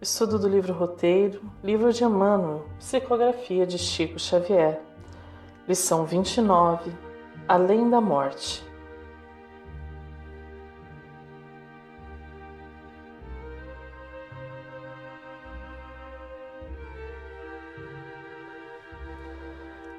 Estudo do livro Roteiro, livro de Emmanuel, psicografia de Chico Xavier. Lição 29, Além da Morte.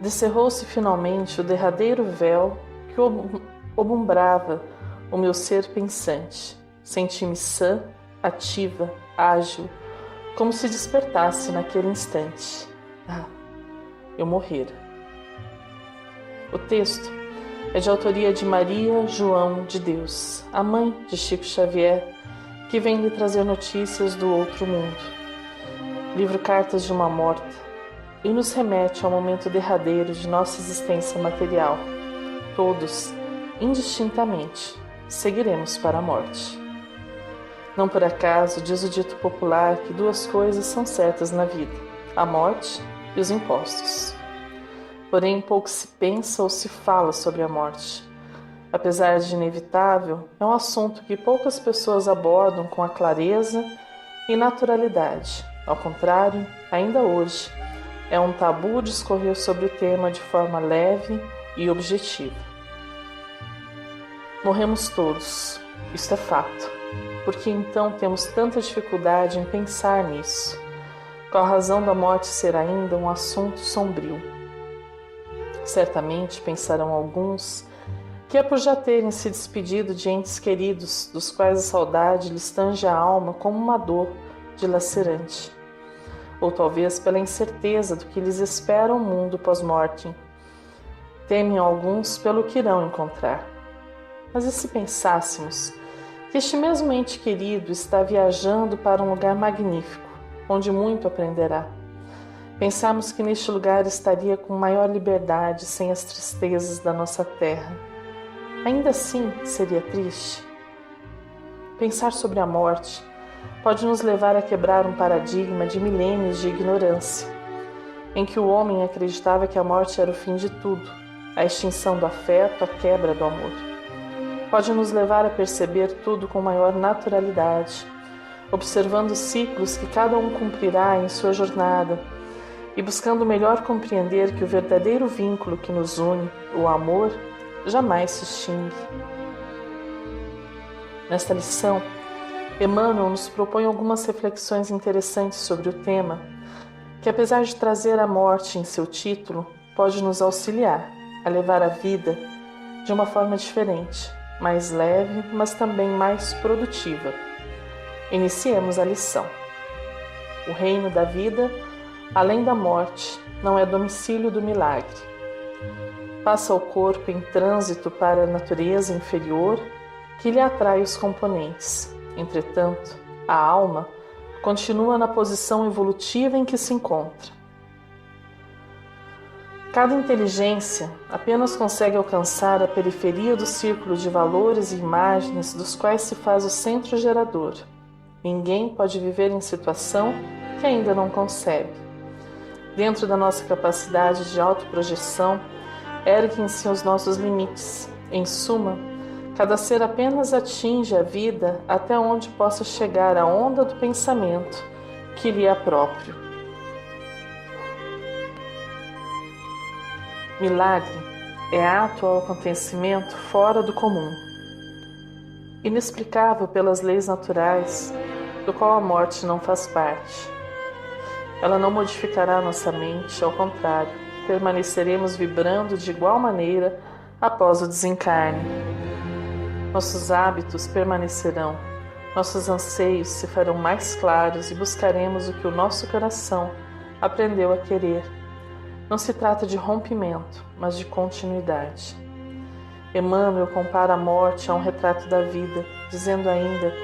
Descerrou-se finalmente o derradeiro véu que obumbrava o meu ser pensante. Senti-me sã, ativa, ágil, como se despertasse naquele instante. Eu morrera. O texto é de autoria de Maria João de Deus, a mãe de Chico Xavier, que vem lhe trazer notícias do outro mundo. Livro Cartas de uma Morta, e nos remete ao momento derradeiro de nossa existência material. Todos, indistintamente, seguiremos para a morte. Não por acaso diz o dito popular que duas coisas são certas na vida: a morte e os impostos. Porém, pouco se pensa ou se fala sobre a morte. Apesar de inevitável, é um assunto que poucas pessoas abordam com a clareza e naturalidade. Ao contrário, ainda hoje, é um tabu discorrer sobre o tema de forma leve e objetiva. Morremos todos, isto é fato. Por que então temos tanta dificuldade em pensar nisso? Qual a razão da morte ser ainda um assunto sombrio? Certamente pensarão alguns que é por já terem se despedido de entes queridos, dos quais a saudade lhes tange a alma como uma dor dilacerante. Ou talvez pela incerteza do que lhes espera o mundo pós-mortem. Temem alguns pelo que irão encontrar. Mas e se pensássemos que este mesmo ente querido está viajando para um lugar magnífico, onde muito aprenderá? Pensamos que neste lugar estaria com maior liberdade, sem as tristezas da nossa terra. Ainda assim, seria triste? Pensar sobre a morte pode nos levar a quebrar um paradigma de milênios de ignorância, em que o homem acreditava que a morte era o fim de tudo, a extinção do afeto, a quebra do amor. Pode nos levar a perceber tudo com maior naturalidade, observando os ciclos que cada um cumprirá em sua jornada e buscando melhor compreender que o verdadeiro vínculo que nos une, o amor, jamais se extingue. Nesta lição, Emmanuel nos propõe algumas reflexões interessantes sobre o tema, que apesar de trazer a morte em seu título, pode nos auxiliar a levar a vida de uma forma diferente, mais leve, mas também mais produtiva. Iniciemos a lição. O reino da vida, além da morte, não é domicílio do milagre. Passa o corpo em trânsito para a natureza inferior, que lhe atrai os componentes. Entretanto, a alma continua na posição evolutiva em que se encontra. Cada inteligência apenas consegue alcançar a periferia do círculo de valores e imagens dos quais se faz o centro gerador. Ninguém pode viver em situação que ainda não concebe. Dentro da nossa capacidade de autoprojeção, erguem-se os nossos limites. Em suma, cada ser apenas atinge a vida até onde possa chegar a onda do pensamento que lhe é próprio. Milagre é ato ou acontecimento fora do comum, inexplicável pelas leis naturais, do qual a morte não faz parte. Ela não modificará nossa mente, ao contrário, permaneceremos vibrando de igual maneira após o desencarne. Nossos hábitos permanecerão, nossos anseios se farão mais claros e buscaremos o que o nosso coração aprendeu a querer. Não se trata de rompimento, mas de continuidade. Emmanuel compara a morte a um retrato da vida, dizendo ainda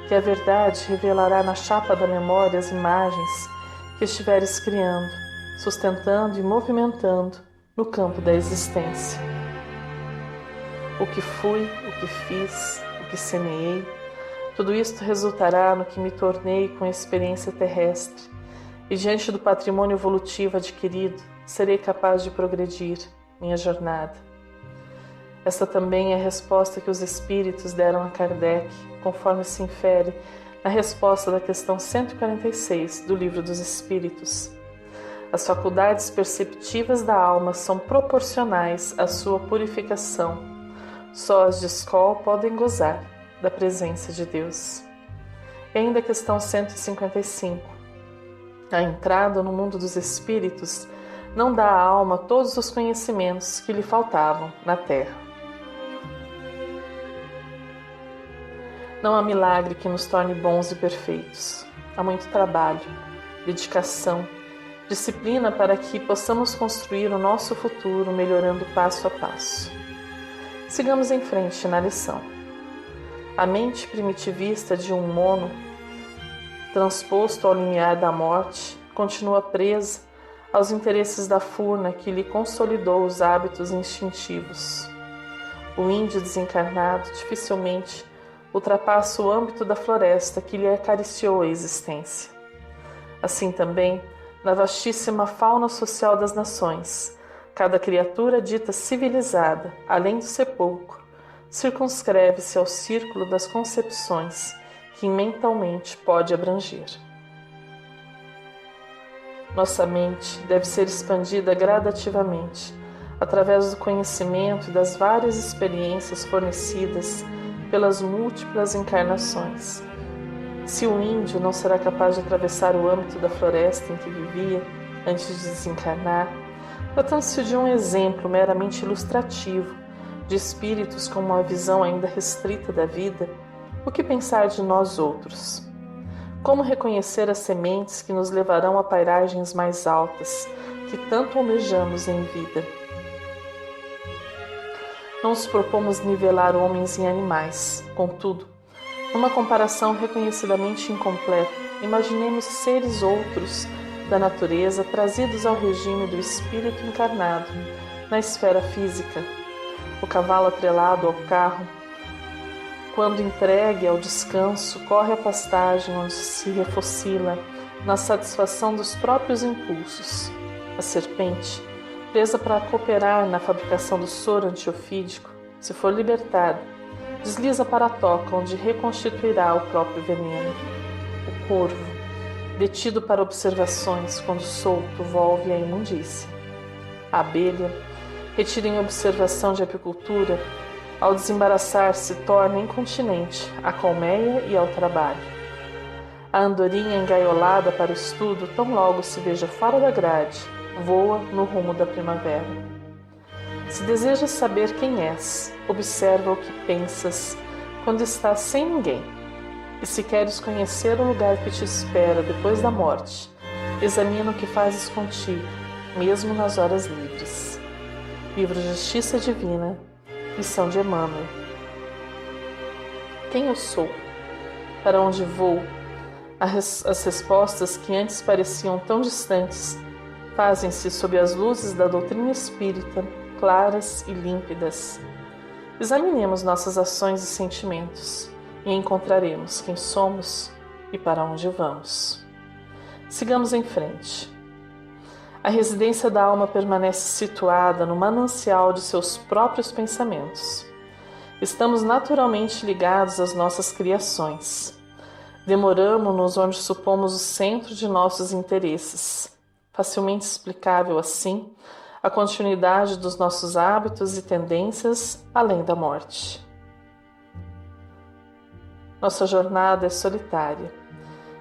que a verdade revelará na chapa da memória as imagens que estiveres criando, sustentando e movimentando no campo da existência. O que fui, o que fiz, o que semeei, tudo isto resultará no que me tornei com a experiência terrestre, e diante do patrimônio evolutivo adquirido, serei capaz de progredir minha jornada. Esta também é a resposta que os espíritos deram a Kardec, conforme se infere Na resposta da questão 146 do Livro dos Espíritos, as faculdades perceptivas da alma são proporcionais à sua purificação. Só as de escola podem gozar da presença de Deus. E ainda a questão 155. A entrada no mundo dos espíritos não dá à alma todos os conhecimentos que lhe faltavam na terra. Não há milagre que nos torne bons e perfeitos. Há muito trabalho, dedicação, disciplina para que possamos construir o nosso futuro melhorando passo a passo. Sigamos em frente na lição. A mente primitivista de um mono, transposto ao limiar da morte, continua presa aos interesses da furna que lhe consolidou os hábitos instintivos. O índio desencarnado dificilmente ultrapassa o âmbito da floresta que lhe acariciou a existência. Assim também, na vastíssima fauna social das nações, cada criatura dita civilizada, além do sepulcro, circunscreve-se ao círculo das concepções que mentalmente pode abranger. Nossa mente deve ser expandida gradativamente, através do conhecimento e das várias experiências fornecidas pelas múltiplas encarnações. Se o índio não será capaz de atravessar o âmbito da floresta em que vivia antes de desencarnar, tratando-se de um exemplo meramente ilustrativo de espíritos com uma visão ainda restrita da vida, o que pensar de nós outros? Como reconhecer as sementes que nos levarão a pairagens mais altas, que tanto almejamos em vida? Não nos propomos nivelar homens e animais, contudo, numa comparação reconhecidamente incompleta, imaginemos seres outros da natureza trazidos ao regime do espírito encarnado na esfera física. O cavalo atrelado ao carro, quando entregue ao descanso, corre a pastagem onde se refocila na satisfação dos próprios impulsos. A serpente, presa para cooperar na fabricação do soro antiofídico, se for libertada, desliza para a toca onde reconstituirá o próprio veneno. O corvo, detido para observações, quando solto, volve à imundície. A abelha, retira em observação de apicultura, ao desembaraçar-se torna incontinente à colmeia e ao trabalho. A andorinha engaiolada para o estudo, tão logo se veja fora da grade, voa no rumo da primavera. Se desejas saber quem és, observa o que pensas quando estás sem ninguém. E se queres conhecer o lugar que te espera depois da morte, examina o que fazes contigo, mesmo nas horas livres. Livro Justiça Divina, lição de Emmanuel. Quem eu sou? Para onde vou? As respostas que antes pareciam tão distantes fazem-se sob as luzes da doutrina espírita, claras e límpidas. Examinemos nossas ações e sentimentos e encontraremos quem somos e para onde vamos. Sigamos em frente. A residência da alma permanece situada no manancial de seus próprios pensamentos. Estamos naturalmente ligados às nossas criações. Demoramo-nos onde supomos o centro de nossos interesses. Facilmente explicável assim, a continuidade dos nossos hábitos e tendências além da morte. Nossa jornada é solitária,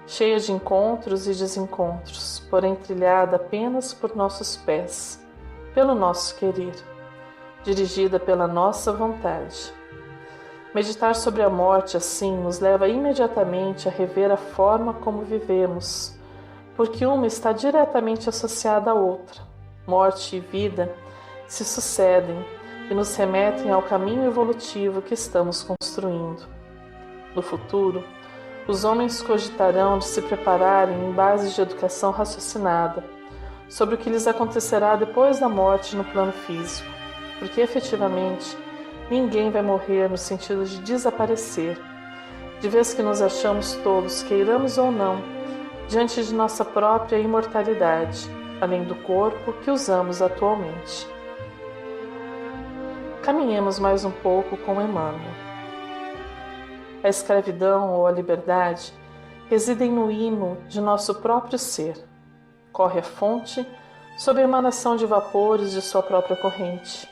cheia de encontros e desencontros, porém trilhada apenas por nossos pés, pelo nosso querer, dirigida pela nossa vontade. Meditar sobre a morte assim nos leva imediatamente a rever a forma como vivemos, porque uma está diretamente associada à outra. Morte e vida se sucedem e nos remetem ao caminho evolutivo que estamos construindo. No futuro, os homens cogitarão de se prepararem em bases de educação raciocinada sobre o que lhes acontecerá depois da morte no plano físico, porque efetivamente ninguém vai morrer no sentido de desaparecer, de vez que nos achamos todos, queiramos ou não, diante de nossa própria imortalidade, além do corpo que usamos atualmente. Caminhemos mais um pouco com Emmanuel. A escravidão ou a liberdade residem no ímã de nosso próprio ser. Corre a fonte sob a emanação de vapores de sua própria corrente.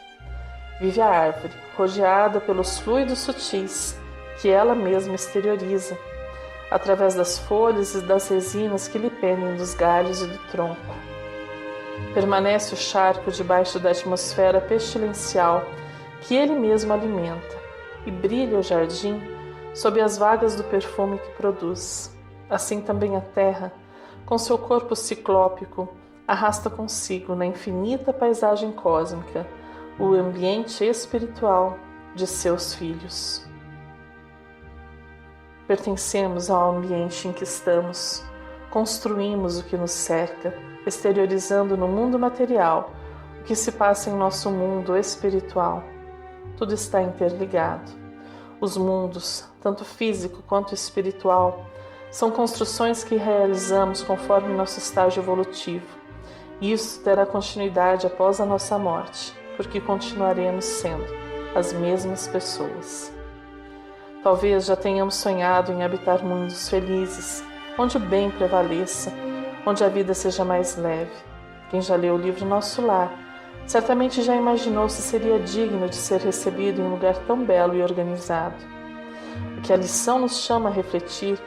Vive a árvore, rodeada pelos fluidos sutis que ela mesma exterioriza, através das folhas e das resinas que lhe pendem dos galhos e do tronco. Permanece o charco debaixo da atmosfera pestilencial que ele mesmo alimenta, e brilha o jardim sob as vagas do perfume que produz. Assim também a terra, com seu corpo ciclópico, arrasta consigo na infinita paisagem cósmica o ambiente espiritual de seus filhos. Pertencemos ao ambiente em que estamos, construímos o que nos cerca, exteriorizando no mundo material o que se passa em nosso mundo espiritual. Tudo está interligado. Os mundos, tanto físico quanto espiritual, são construções que realizamos conforme nosso estágio evolutivo, e isso terá continuidade após a nossa morte, porque continuaremos sendo as mesmas pessoas. Talvez já tenhamos sonhado em habitar mundos felizes, onde o bem prevaleça, onde a vida seja mais leve. Quem já leu o livro Nosso Lar, certamente já imaginou se seria digno de ser recebido em um lugar tão belo e organizado. O que a lição nos chama a refletir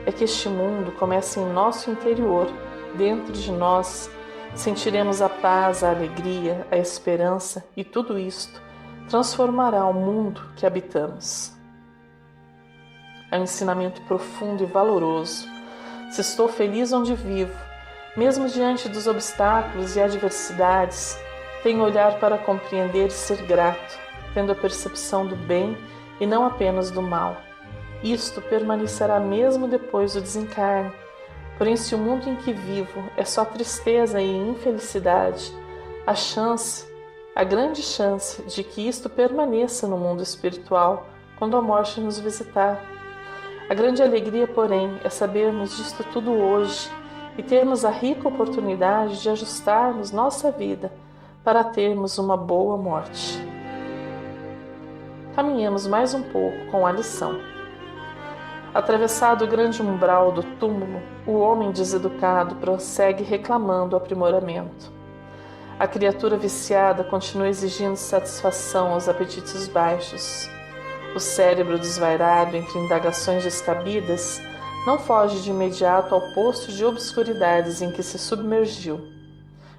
é que este mundo começa em nosso interior, dentro de nós. Sentiremos a paz, a alegria, a esperança, e tudo isto transformará o mundo que habitamos. É um ensinamento profundo e valoroso. Se estou feliz onde vivo, mesmo diante dos obstáculos e adversidades, tenho olhar para compreender e ser grato, tendo a percepção do bem e não apenas do mal. Isto permanecerá mesmo depois do desencarne. Porém, se o mundo em que vivo é só tristeza e infelicidade, a grande chance de que isto permaneça no mundo espiritual quando a morte nos visitar. A grande alegria, porém, é sabermos disto tudo hoje e termos a rica oportunidade de ajustarmos nossa vida para termos uma boa morte. Caminhemos mais um pouco com a lição. Atravessado o grande umbral do túmulo, o homem deseducado prossegue reclamando aprimoramento. A criatura viciada continua exigindo satisfação aos apetites baixos. O cérebro desvairado entre indagações descabidas não foge de imediato ao poço de obscuridades em que se submergiu.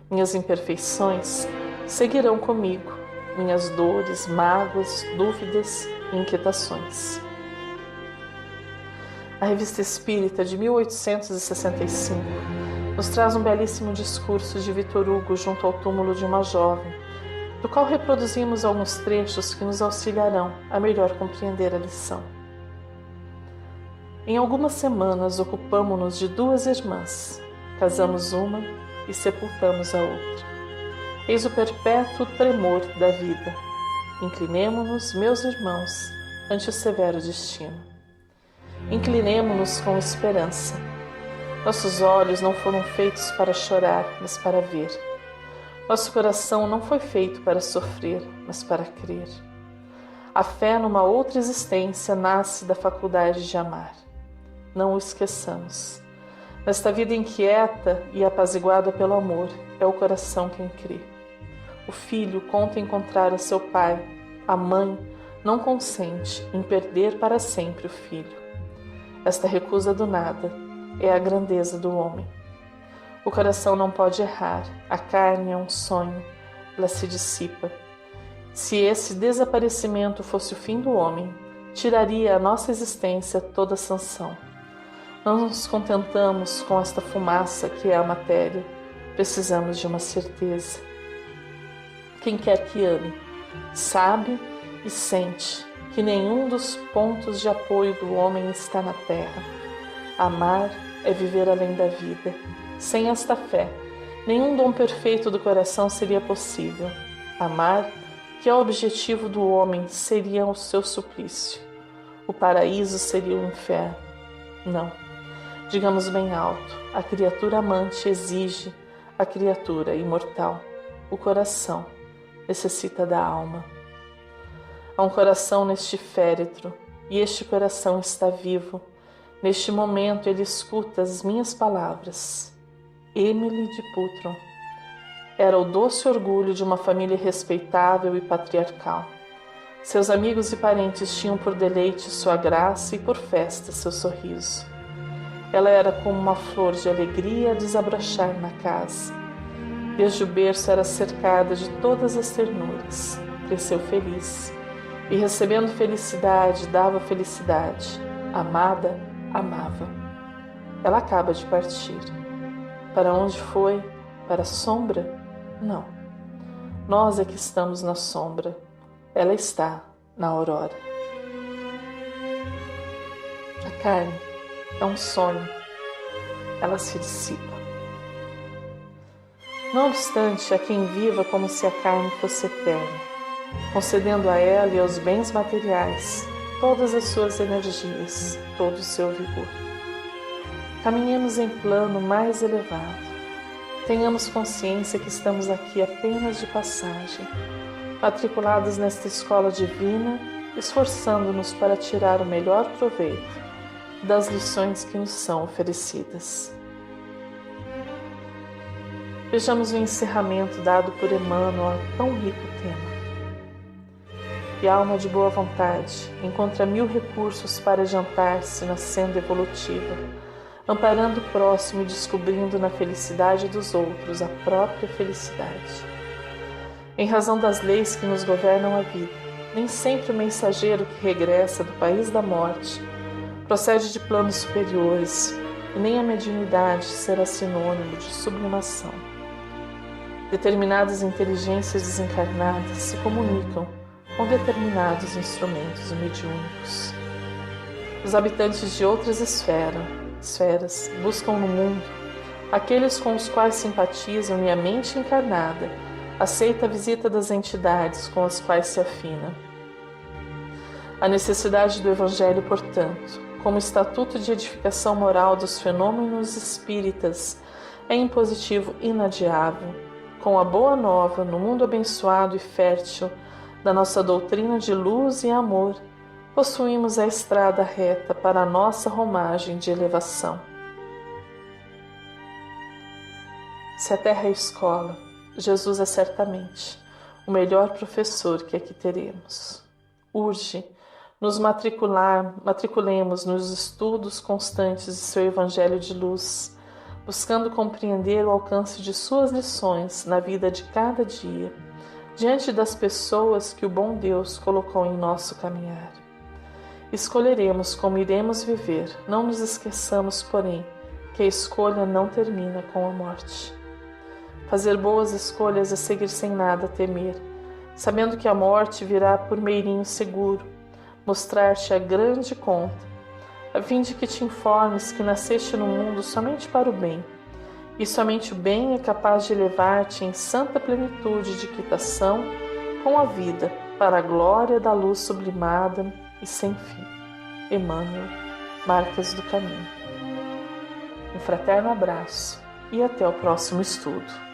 Minhas imperfeições seguirão comigo, minhas dores, mágoas, dúvidas e inquietações. A Revista Espírita de 1865 nos traz um belíssimo discurso de Victor Hugo junto ao túmulo de uma jovem, do qual reproduzimos alguns trechos que nos auxiliarão a melhor compreender a lição. Em algumas semanas ocupamo-nos de duas irmãs, casamos uma e sepultamos a outra. Eis o perpétuo tremor da vida. Inclinemo-nos, meus irmãos, ante o severo destino. Inclinemo-nos com esperança. Nossos olhos não foram feitos para chorar, mas para ver. Nosso coração não foi feito para sofrer, mas para crer. A fé numa outra existência nasce da faculdade de amar. Não o esqueçamos. Nesta vida inquieta e apaziguada pelo amor, é o coração quem crê. O filho conta encontrar a seu pai. A mãe não consente em perder para sempre o filho. Esta recusa do nada é a grandeza do homem. O coração não pode errar, a carne é um sonho, ela se dissipa. Se esse desaparecimento fosse o fim do homem, tiraria a nossa existência toda a sanção. Não nos contentamos com esta fumaça que é a matéria, precisamos de uma certeza. Quem quer que ame, sabe e sente que nenhum dos pontos de apoio do homem está na terra. Amar é viver além da vida. Sem esta fé, nenhum dom perfeito do coração seria possível. Amar, que é o objetivo do homem, seria o seu suplício. O paraíso seria o inferno. Não. Digamos bem alto, a criatura amante exige a criatura imortal. O coração necessita da alma. Há um coração neste féretro, e este coração está vivo. Neste momento ele escuta as minhas palavras. Emily de Putron era o doce orgulho de uma família respeitável e patriarcal. Seus amigos e parentes tinham por deleite sua graça e por festa seu sorriso. Ela era como uma flor de alegria a desabrochar na casa. Desde o berço era cercada de todas as ternuras. Cresceu feliz e, recebendo felicidade, dava felicidade. Amada, amava. Ela acaba de partir. Para onde foi? Para a sombra? Não. Nós é que estamos na sombra. Ela está na aurora. A carne é um sonho. Ela se dissipa. Não obstante, há quem viva como se a carne fosse eterna, concedendo a ela e aos bens materiais todas as suas energias, todo o seu vigor. Caminhemos em plano mais elevado. Tenhamos consciência que estamos aqui apenas de passagem, matriculados nesta escola divina, esforçando-nos para tirar o melhor proveito das lições que nos são oferecidas. Vejamos o encerramento dado por Emmanuel a tão rico tema. E a alma de boa vontade encontra 1000 recursos para adiantar-se na senda evolutiva, amparando o próximo e descobrindo na felicidade dos outros a própria felicidade. Em razão das leis que nos governam a vida, nem sempre o mensageiro que regressa do país da morte procede de planos superiores, e nem a mediunidade será sinônimo de sublimação. Determinadas inteligências desencarnadas se comunicam com determinados instrumentos mediúnicos. Os habitantes de outras esferas buscam no mundo aqueles com os quais simpatizam, e a mente encarnada aceita a visita das entidades com as quais se afina. A necessidade do Evangelho, portanto, como estatuto de edificação moral dos fenômenos espíritas, é impositivo inadiável. Com a boa nova, no mundo abençoado e fértil da nossa doutrina de luz e amor, possuímos a estrada reta para a nossa romagem de elevação. Se a terra é escola, Jesus é certamente o melhor professor que aqui teremos. Urge nos matriculemos nos estudos constantes de seu Evangelho de luz, buscando compreender o alcance de suas lições na vida de cada dia, diante das pessoas que o bom Deus colocou em nosso caminhar. Escolheremos como iremos viver, não nos esqueçamos, porém, que a escolha não termina com a morte. Fazer boas escolhas é seguir sem nada temer, sabendo que a morte virá por meirinho seguro, mostrar-te a grande conta, a fim de que te informes que nasceste no mundo somente para o bem, e somente o bem é capaz de levar-te em santa plenitude de quitação com a vida, para a glória da luz sublimada e sem fim. Emmanuel, Marcas do Caminho. Um fraterno abraço e até o próximo estudo.